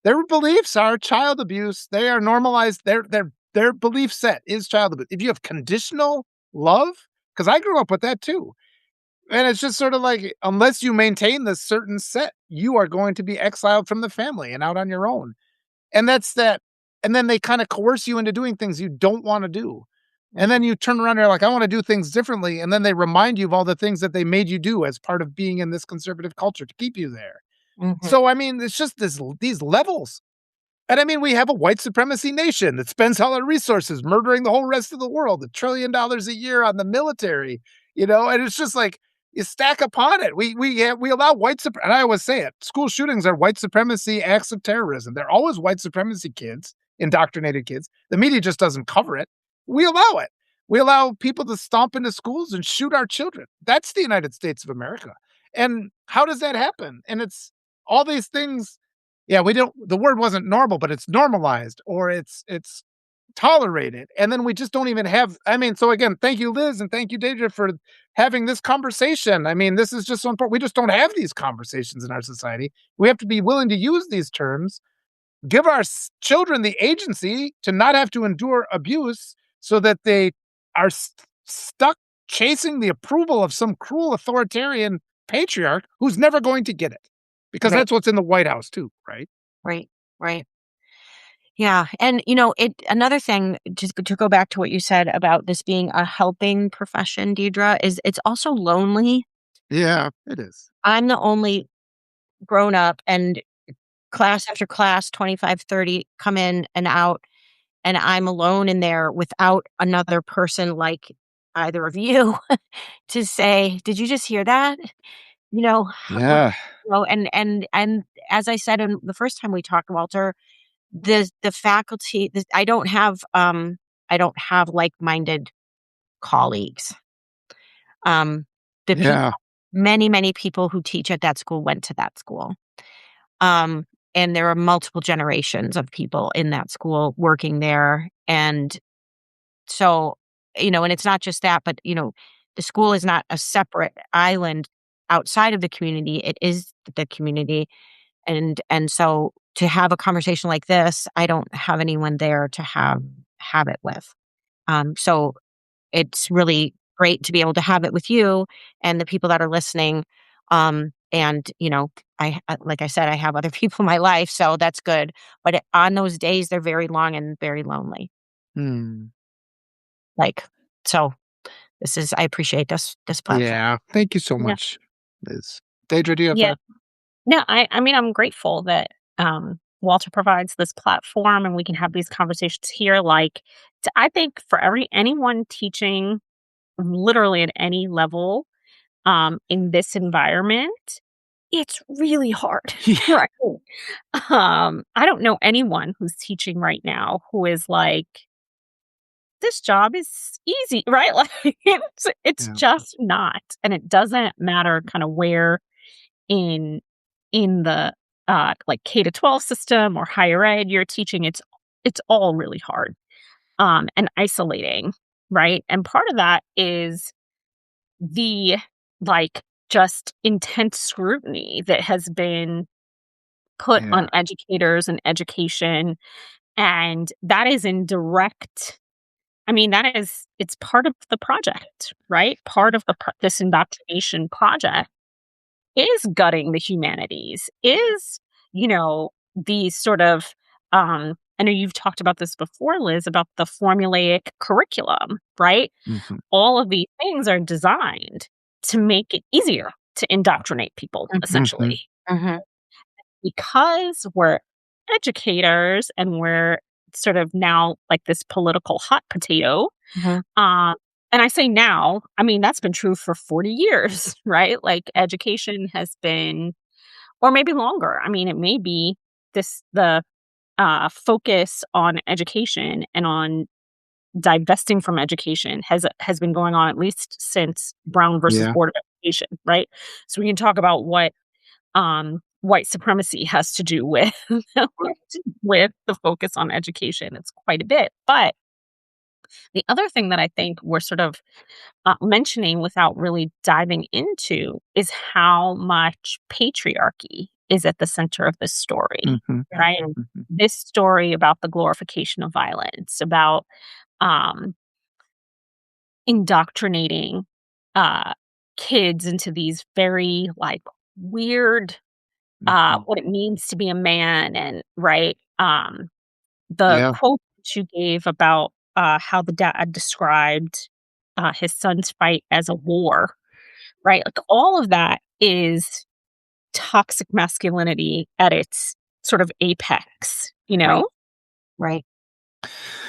Their beliefs are child abuse. They are normalized. Their belief set is child abuse. If you have conditional love, because I grew up with that too. And it's just sort of like, unless you maintain this certain set, you are going to be exiled from the family and out on your own. And that's that. And then they kind of coerce you into doing things you don't want to do. And mhm, then you turn around and you're like, I want to do things differently. And then they remind you of all the things that they made you do as part of being in this conservative culture to keep you there. mhm. So, I mean, it's just these levels. And I mean, we have a white supremacy nation that spends all our resources murdering the whole rest of the world, $1 trillion a year on the military, and it's just like you stack upon it. We allow and I always say it, school shootings are white supremacy acts of terrorism. They're always white supremacy kids, indoctrinated kids. The media just doesn't cover it. We allow it. We allow people to stomp into schools and shoot our children. That's the United States of America. And how does that happen? And it's all these things. Yeah, we don't the word wasn't normal, but it's normalized or it's tolerated. And then we just don't even have I mean, so again, thank you, Liz, and thank you, Deidre, for having this conversation. I mean, this is just so important. We just don't have these conversations in our society. We have to be willing to use these terms, give our children the agency to not have to endure abuse so that they are stuck chasing the approval of some cruel authoritarian patriarch who's never going to get it. Because Right, that's what's in the White House too, right? right, right. Yeah, and it another thing, just to go back to what you said about this being a helping profession, Deidre, is it's also lonely. Yeah, it is. I'm the only grown up, and class after class, 25, 30 come in and out, and I'm alone in there without another person like either of you to say, "Did you just hear that?" Yeah. And as I said in the first time we talked, Walter, the faculty, I don't have like-minded colleagues. Um, the people Yeah. many people who teach at that school went to that school. Um, and there are multiple generations of people in that school working there. And so, and it's not just that, but, the school is not a separate island outside of the community. It is the community. And so to have a conversation like this, I don't have anyone there to have it with. So it's really great to be able to have it with you and the people that are listening. And like I said, I have other people in my life, so that's good. But on those days, they're very long and very lonely. Hmm. Like, so I appreciate this platform. Yeah. Thank you so Yeah. much, Liz. Deidre, do you have Yeah. a No, I mean, I'm grateful that, Walter provides this platform and we can have these conversations here, like, I think for anyone teaching literally at any level, in this environment, it's really hard, Yeah. right? I don't know anyone who's teaching right now who is like this job is easy, right? Like it's Yeah. just not. And it doesn't matter kind of where in the like K to 12 system or higher ed you're teaching, it's all really hard and isolating, right? And part of that is the like just intense scrutiny that has been put Yeah. on educators and education. And that is in direct, I mean, that is, it's part of the project, right? Part of this indoctrination project is gutting the humanities, is, these sort of, I know you've talked about this before, Liz, about the formulaic curriculum, right? Mhm. All of these things are designed to make it easier to indoctrinate people, Mhm. essentially. Mhm. Because we're educators and we're sort of now like this political hot potato. Mhm. uh, and I say now, I mean, that's been true for 40 years, right? Like education has been, or maybe longer. I mean, it may be the focus on education and on divesting from education has been going on at least since Brown versus Yeah. Board of Education, right? So we can talk about what white supremacy has to do with with the focus on education. It's quite a bit. But the other thing that I think we're sort of mentioning without really diving into is how much patriarchy is at the center of this story, Mhm. right? Mhm. This story about the glorification of violence, about um, indoctrinating uh, kids into these very like weird Mhm. what it means to be a man, and right, the Yeah. quote that you gave about how the dad described his son's fight as a war, right? Like all of that is toxic masculinity at its sort of apex, you Right. know? Right.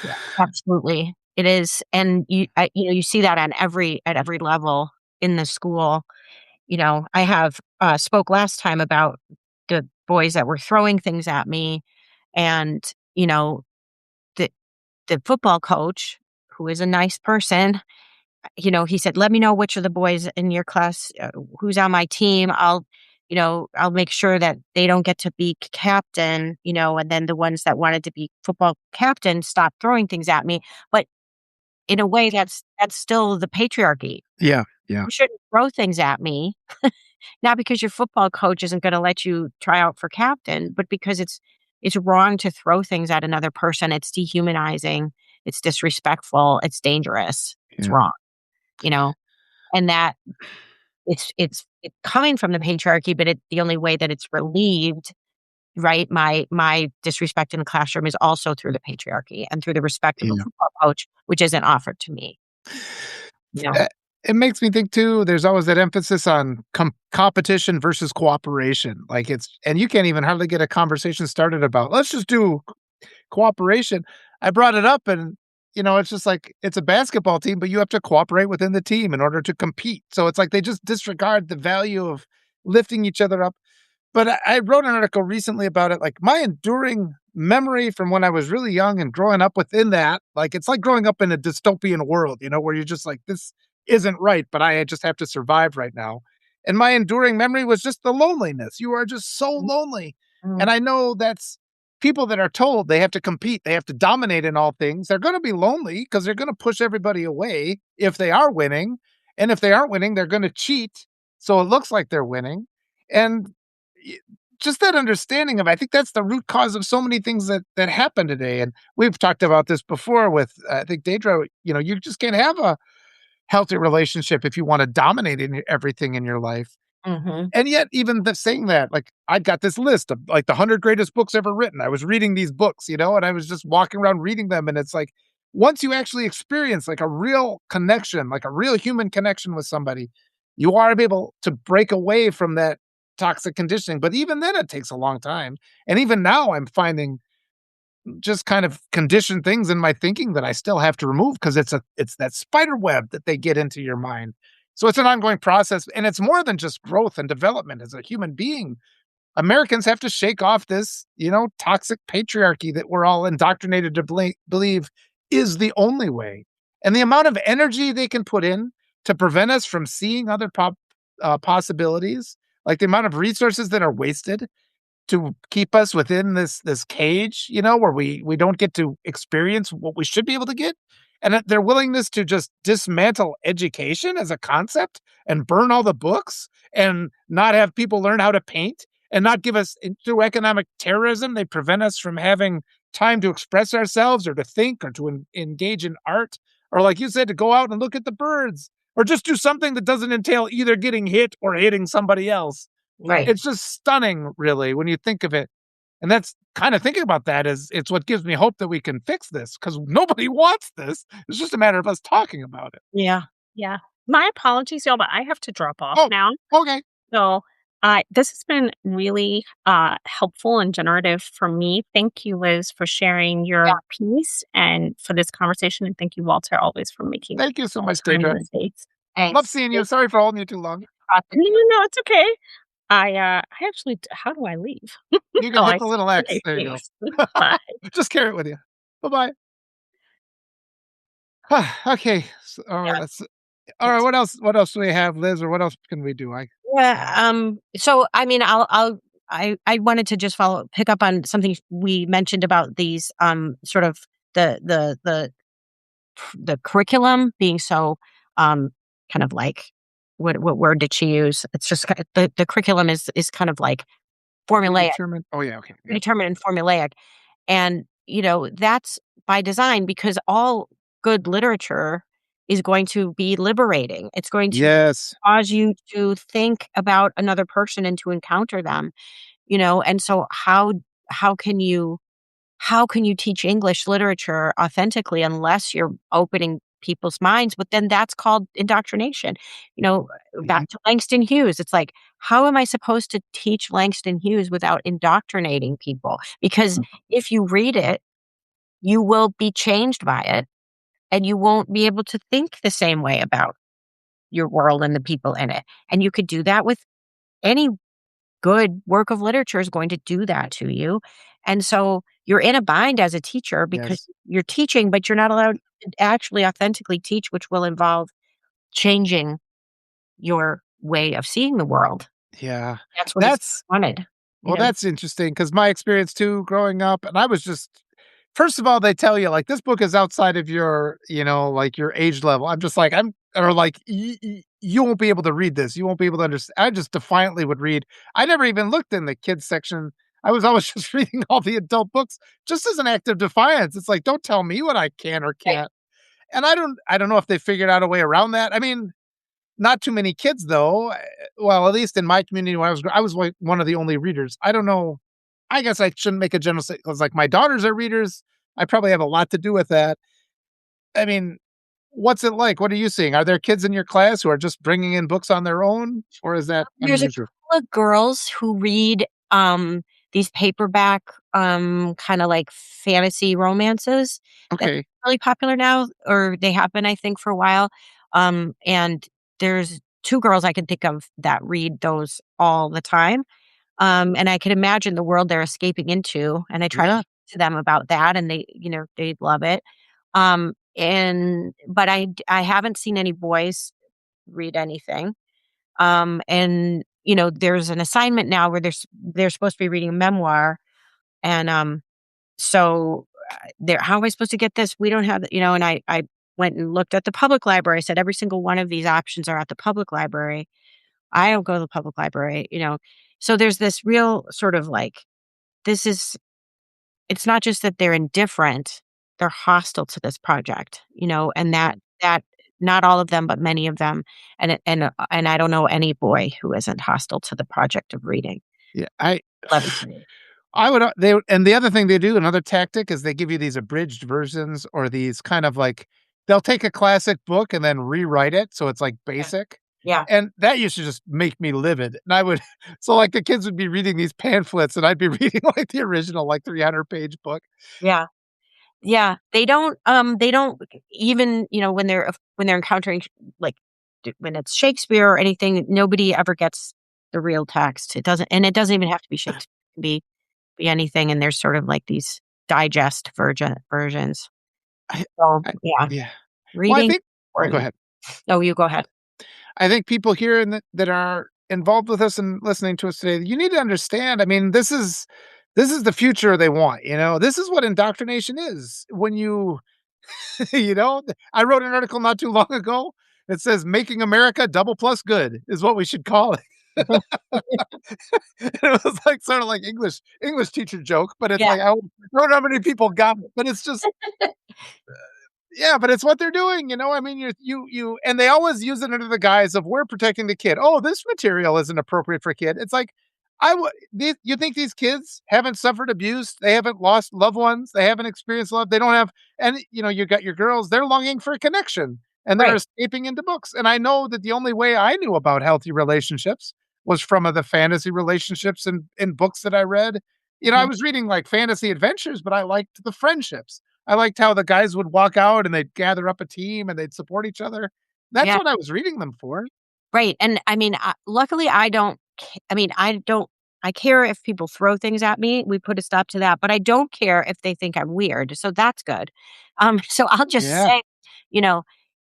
Yeah, absolutely. It is, and you see that on at every level in the school. I have spoke last time about the boys that were throwing things at me, and you know the the football coach, who is a nice person, he said, "Let me know which of the boys in your class, who's on my team. I'll make sure that they don't get to be captain, and then the ones that wanted to be football captain stop throwing things at me." But in a way, that's still the patriarchy. Yeah. Yeah. You shouldn't throw things at me, not because your football coach isn't going to let you try out for captain, but because it's wrong to throw things at another person. It's dehumanizing. It's disrespectful. It's dangerous. It's Yeah. wrong. You know, and that it's coming from the patriarchy, but the only way that it's relieved, right? My disrespect in the classroom is also through the patriarchy and through the respect of a Yeah. football coach, which isn't offered to me. You know, Eh, it makes me think too, there's always that emphasis on competition versus cooperation. Like and you can't even hardly get a conversation started about, let's just do cooperation. I brought it up and, it's just like, it's a basketball team, but you have to cooperate within the team in order to compete. So it's like they just disregard the value of lifting each other up. But I wrote an article recently about it, like, my enduring memory from when I was really young and growing up within that, like, it's like growing up in a dystopian world, where you're just like, "This isn't right, but I just have to survive right now." And my enduring memory was just the loneliness. You are just so lonely. mm, And I know that's people that are told they have to compete, they have to dominate in all things. They're gonna be lonely because 'cause they're gonna push everybody away if they are winning, and if they aren't winning, they're gonna cheat, so it looks like they're winning. And y just that understanding of I think that's the root cause of so many things that happen today, and we've talked about this before with, I think Daedra, you just can't have a healthy relationship if you wanna dominate in everything in your life. mhm, And yet, even saying that, like, I got this list of, like, the 100 greatest books ever written. I was reading these books, and I was just walking around reading them, and it's like, once you actually experience, like, a real connection, like a real human connection with somebody, you are able to break away from that toxic conditioning, but even then, it takes a long time, and even now, I'm finding just kind of conditioned things in my thinking that I still have to remove because it's that spider web that they get into your mind. So it's an ongoing process, and it's more than just growth and development as a human being. Americans have to shake off this, toxic patriarchy that we're all indoctrinated to believe is the only way. And the amount of energy they can put in to prevent us from seeing other possibilities, like the amount of resources that are wasted to keep us within this cage, where we don't get to experience what we should be able to get, and their willingness to just dismantle education as a concept and burn all the books and not have people learn how to paint and not give us through economic terrorism, they prevent us from having time to express ourselves or to think or to engage in art or like you said, to go out and look at the birds or just do something that doesn't entail either getting hit or hitting somebody else. Right. It's just stunning, really, when you think of it. And that's kind of thinking about that is it's what gives me hope that we can fix this because nobody wants this. It's just a matter of us talking about it. Yeah. Yeah. My apologies, y'all, but I have to drop off Oh, now. okay. So, this has been really helpful and generative for me. Thank you, Liz, for sharing your Yeah. piece and for this conversation. And thank you, Walter, always for making Thank you so much, time in Deidre. the States. Love Thanks. seeing you. Sorry for holding you too long. No, no, no, it's okay. I actually, how do I leave? You can Oh, hit I the see. little X. Okay, There you thanks. go. Bye. Just carry it with you. Bye bye. Okay. So, all right. Yeah. All right. What else? What else do we have, Liz? Or what else can we do? Yeah. So I mean, I wanted to just pick up on something we mentioned about these sort of the the the the curriculum being so um kind of like what word did she use? It's just the curriculum is kind of like formulaic, Predetermined. Oh yeah. Okay. Yeah. predetermined and formulaic. And, that's by design because all good literature is going to be liberating. It's going to Yes. cause you to think about another person and to encounter them, and so how can you how can you teach English literature authentically unless you're opening people's minds? But then that's called indoctrination. Mhm. Back to Langston Hughes. It's like, how am I supposed to teach Langston Hughes without indoctrinating people? Because if you read it, you will be changed by it and you won't be able to think the same way about your world and the people in it. And you could do that with any good work of literature is going to do that to you. And so you're in a bind as a teacher because Yes. you're teaching, but you're not allowed to actually authentically teach, which will involve changing your way of seeing the world. Yeah. That's what it's That's wanted. Well, that's interesting because my experience too growing up, and I was just first of all, they tell you like this book is outside of your, like your age level. I'm just like, or like, you won't be able to read this. You won't be able to understand. I just defiantly would read. I never even looked in the kids section. I was always just reading all the adult books just as an act of defiance. It's like, don't tell me what I can or Right. can't. And I don't know if they figured out a way around that. I mean, not too many kids though. Well, at least in my community when I was like one of the only readers. I don't know. I guess I shouldn't make a general statement because like my daughters are readers. I probably have a lot to do with that. I mean, what's it like? What are you seeing? Are there kids in your class who are just bringing in books on their own, or is that There's a unusual? couple of girls who read these paperback kind of like fantasy romances that Okay. are really popular now, or they have been, I think, for a while. And there's two girls I can think of that read those all the time. And I can imagine the world they're escaping into. And I try to Yeah. talk to them about that and they love it. But I haven't seen any boys read anything. And there's an assignment now where they're supposed to be reading a memoir, and so there. How am I supposed to get this? We don't have, And I went and looked at the public library. I said every single one of these options are at the public library. I don't go to the public library. So there's this real sort of like this is. It's not just that they're indifferent; they're hostile to this project. And that not all of them, but many of them, and I don't know any boy who isn't hostile to the project of reading. Yeah. I 11th grade. I would they and the other thing they do, another tactic is they give you these abridged versions or these kind of like they'll take a classic book and then rewrite it so it's like Yeah. basic. Yeah. And that used to just make me livid. And I would so like the kids would be reading these pamphlets and I'd be reading like the original like 300-page book. Yeah. Yeah. They don't even, when they're encountering like when it's Shakespeare or anything, nobody ever gets the real text. It doesn't even have to be Shakespeare. It can be anything. And there's sort of like these digest versions. I So, I yeah, yeah. Well, I reading think go important. ahead. No, you go ahead. I think people here that are involved with us and listening to us today, you need to understand, I mean, this is the future they want, you know? This is what indoctrination is. When you I wrote an article not too long ago that says "Making America double plus good" is what we should call it. It was like sort of like English teacher joke, but it's Yeah, like I don't know how many people got it, but it's just yeah, but it's what they're doing, you know? I mean, you and they always use it under the guise of we're protecting the kid. Oh, this material isn't appropriate for kid. It's like you think these kids haven't suffered abuse? They haven't lost loved ones. They haven't experienced love. They don't have, and you got your girls. They're longing for a connection, and they're right. escaping into books. And I know that the only way I knew about healthy relationships was from the fantasy relationships in books that I read. I Mhm. was reading like fantasy adventures, but I liked the friendships. I liked how the guys would walk out and they'd gather up a team and they'd support each other. That's Yeah, what I was reading them for. right, and I mean, luckily, I mean, I care if people throw things at me, we put a stop to that, but I don't care if they think I'm weird, so that's good. So I'll just Yeah, say, you know,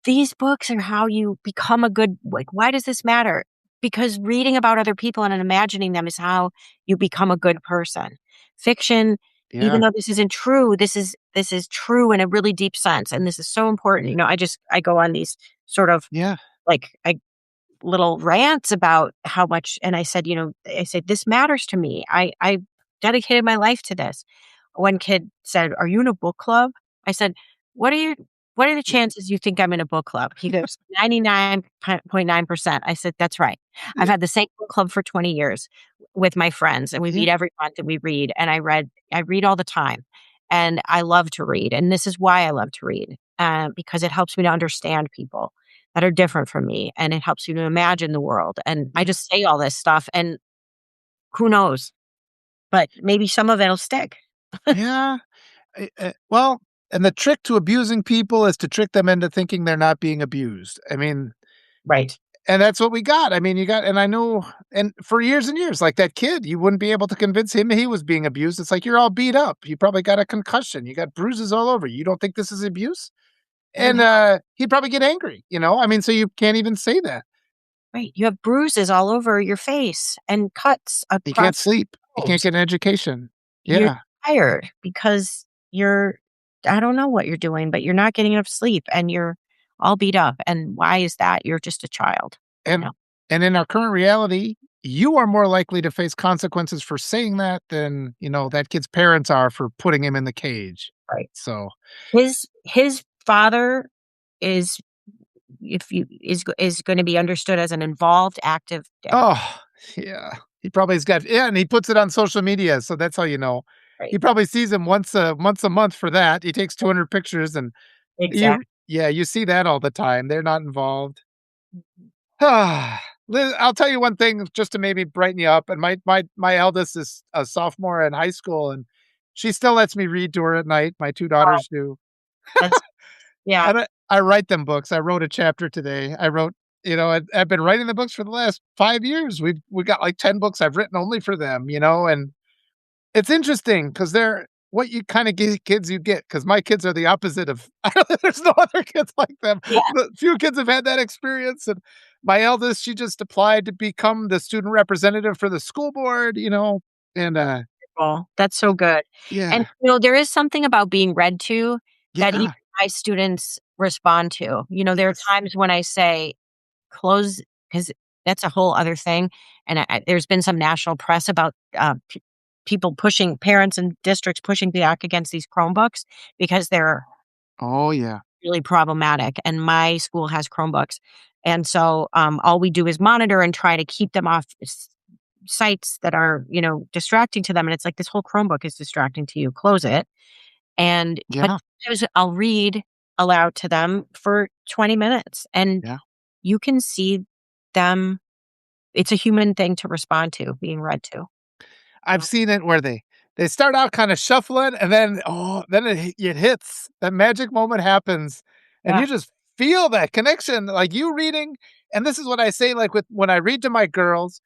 these books are how you become a good like, why does this matter? Because reading about other people and imagining them is how you become a good person. Fiction, even yeah, though this isn't true, this is true in a really deep sense, and this is so important. I go on these sort of yeah, like little rants about how much, and I said, "This matters to me. I dedicated my life to this." One kid said, "Are you in a book club?" I said, "What are you what are the chances you think I'm in a book club?" He goes, 99.9%. I said, "That's right. I've yeah, had the same book club for 20 years with my friends, and we yeah, meet every month and we read, and I read all the time, and I love to read, and this is why I love to read, because it helps me to understand people that are different from me, and it helps you to imagine the world." And I yeah, just say all this stuff, and who knows? But maybe some of it'll stick. yeah. Well, and the trick to abusing people is to trick them into thinking they're not being abused. I mean, Right. and that's what we got. I mean, and I know, and for years and years, like that kid, you wouldn't be able to convince him he was being abused. It's like you're all beat up. You probably got a concussion. You got bruises all over. You don't think this is abuse? You And have he'd probably get angry. I mean, so you can't even say that. right, you have bruises all over your face and cuts You can't across sleep. You your can't nose. get an education. You're Yeah, tired because you're I don't know what you're doing, but you're not getting enough sleep and you're all beat up. And why is that? You're just a child, you and know? and in our current reality, you are more likely to face consequences for saying that than, that kid's parents are for putting him in the cage. Right. So, His father is if you is going to be understood as an involved, active dad. oh, yeah. He probably has got yeah, and he puts it on social media, so that's how you know. Right. He probably sees him once a month for that. He takes 200 pictures and Exactly. you see that all the time. They're not involved. I'll tell you one thing just to maybe brighten you up. And my eldest is a sophomore in high school, and she still lets me read to her at night. My 2 Oh, daughters do. that's yeah. And I write them books. I wrote a chapter today. I've been writing the books for the last 5 years. We got like 10 books I've written only for them, and it's interesting because 'cause they're what you kinda get kids you get. Because my kids are the opposite of there's no other kids like them. Yeah. The few kids have had that experience, and my eldest, she just applied to become the student representative for the school board, and, Well, that's so good. And, yeah, there is something about being read to that even yeah, my students respond to. There are yes. times when I say, "Close," because that's a whole other thing, and there's been some national press about, people pushing parents and districts pushing back against these Chromebooks because they're Oh, yeah, really problematic, and my school has Chromebooks, and so, all we do is monitor and try to keep them off sites that are, distracting to them, and it's like, "This whole Chromebook is distracting to you, close it." But yeah, sometimes I'll read aloud to them for 20 minutes, and yeah. you can see them it's a human thing to respond to, being read to. I've seen it where they start out kinda shuffling, and then, then it hits. That magic moment happens, and Yeah, you just feel that connection, like, you reading and this is what I say, like, with when I read to my girls,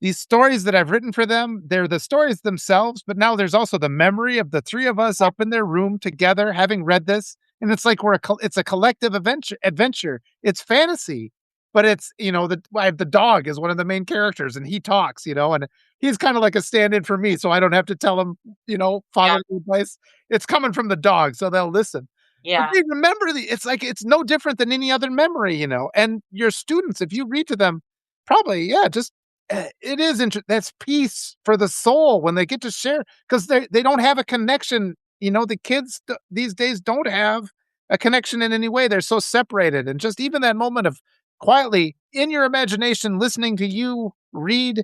these stories that I've written for them, they're the stories themselves, but now there's also the memory of the 3 of us up in their room together having read this, and it's like it's a collective adventure. It's fantasy, but it's, the dog is one of the main characters, and he talks, and he's kind of like a stand-in for me, so I don't have to tell him, Yeah. fatherly advice. It's coming from the dog, so they'll listen. But Yeah. they remember it's like it's no different than any other memory, and your students, if you read to them, probably, yeah, just it is that's peace for the soul when they get to share, because they don't have a connection. The kids these days don't have a connection in any way. They're so separated, and just even that moment of quietly in your imagination listening to you read,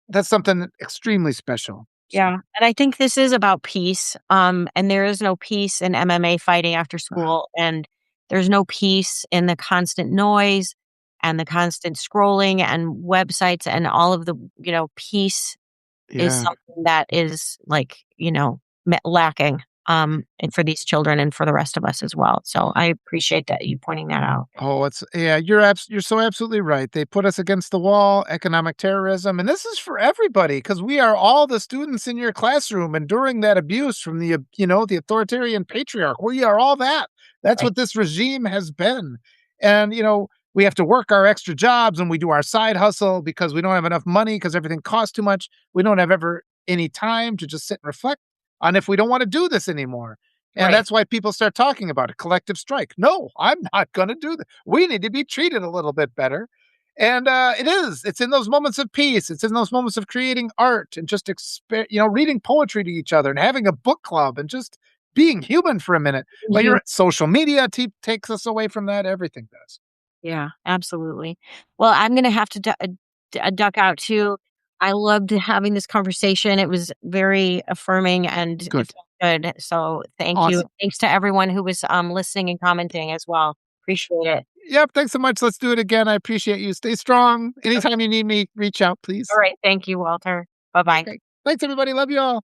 that's something extremely special. So, Yeah, and I think this is about peace, and there is no peace in MMA fighting after school, and there's no peace in the constant noise and the constant scrolling and websites and all of the, peace is yeah. something that is like, lacking, and for these children and for the rest of us as well. So I appreciate that you pointing that out. Oh, it's yeah, you're so absolutely right. They put us against the wall, economic terrorism, and this is for everybody because we are all the students in your classroom enduring that abuse from the authoritarian patriarch. We are all that. That's Right. what this regime has been. And we have to work our extra jobs and we do our side hustle because we don't have enough money because everything costs too much. We don't have ever any time to just sit and reflect on if we don't want to do this anymore. And Right. that's why people start talking about a collective strike. No, I'm not going to do that. We need to be treated a little bit better. And it is. It's in those moments of peace. It's in those moments of creating art and just reading poetry to each other and having a book club and just being human for a minute. But Mhm. your social media takes us away from that. Everything does. Yeah, absolutely. Well, I'm gonna have to duck out too. I loved having this conversation. It was very affirming and it Good. felt good. So thank you. Awesome. Thanks to everyone who was listening and commenting as well. Appreciate it. Yep. Thanks so much. Let's do it again. I appreciate you. Stay strong. Okay. Anytime you need me, reach out, All please. right. Thank you, Walter. Bye bye. Okay. Thanks, everybody. Love you all.